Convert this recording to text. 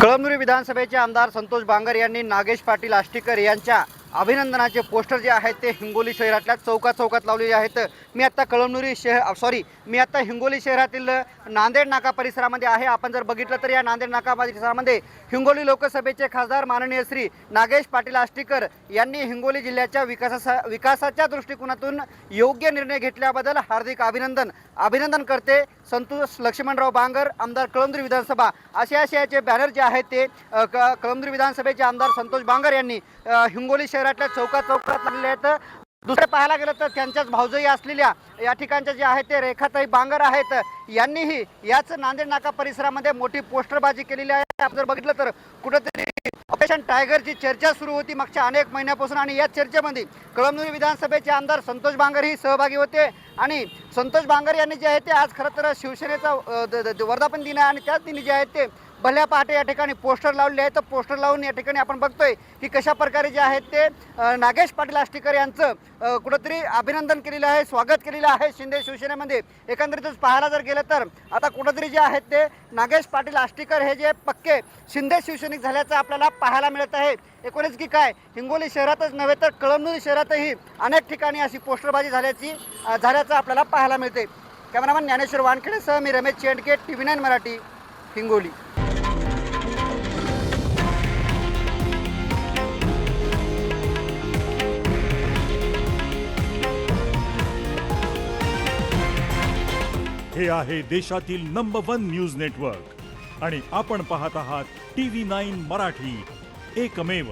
कळमनुरी विधानसभेचे आमदार संतोष बांगर यांनी नागेश पाटील आष्टीकर यांच्या अभिनंदनाचे पोस्टर जे आहेत ते हिंगोली शहरातल्या चौकात लावलेले आहेत। मी आता हिंगोली शहरातील नांदेड नाका परिसरामध्ये आहे। आपण जर बघितलं तर या नांदेड नाका परिसरामध्ये हिंगोली लोकसभेचे खासदार माननीय श्री नागेश पाटील आष्टीकर यांनी हिंगोली जिल्ह्याच्या विकासाच्या दृष्टिकोनातून योग्य निर्णय घेतल्याबद्दल हार्दिक अभिनंदन करते संतोष लक्ष्मणराव बांगर आमदार कळमनुरी विधानसभा असे बॅनर जे आहेत ते कळमनुरी विधानसभेचे आमदार संतोष बांगर यांनी हिंगोली शहरातल्या चौकात लागलेले आहेत। दुसरे पाहायला गेलं तर त्यांच्याच भावजई असलेल्या या ठिकाणच्या जे आहेत ते रेखाताई बांगर आहेत, यांनीही याच नांदेड नाका परिसरामध्ये मोठी पोस्टरबाजी केलेली आहे। आपण जर बघितलं तर कुठेतरी ऑपरेशन टायगरची चर्चा सुरू होती मागच्या अनेक महिन्यापासून आणि या चर्चेमध्ये कळमनुरी विधानसभेचे आमदार संतोष बांगर ही सहभागी होते आणि संतोष बांगर यांनी जे आहे ते आज खरं तर शिवसेनेचा वर्धापन दिन आहे आणि त्याच दिनी जे आहेत ते भल्या पहाटे या ठिकाणी पोस्टर लावले आहेत। तर पोस्टर लावून या ठिकाणी आपण बघतोय की कशा प्रकारे जे आहेत ते नागेश पाटील आष्टीकर यांचं कुठेतरी अभिनंदन केलेलं आहे, स्वागत केलेलं आहे शिंदे शिवसेनेमध्ये। एकंदरीतच पाहायला जर गेलं तर आता कुठेतरी जे आहेत ते नागेश पाटील आष्टीकर हे जे पक्के शिंदे शिवसैनिक झाल्याचं आपल्याला पाहायला मिळत आहे। एकूणच की काय हिंगोली शहरातच नव्हे तर कळमनुरी शहरातही अनेक ठिकाणी अशी पोस्टरबाजी झाल्याचं आपल्याला पाहायला मिळते। कॅमेरामॅन ज्ञानेश्वर वानखेडेसह मी रमेश चेंडके, TV9 मराठी, हिंगोली। हे आहे देशातील नंबर 1 न्यूज नेटवर्क आणि आपण पाहत आहात TV9 मराठी, एकमेव।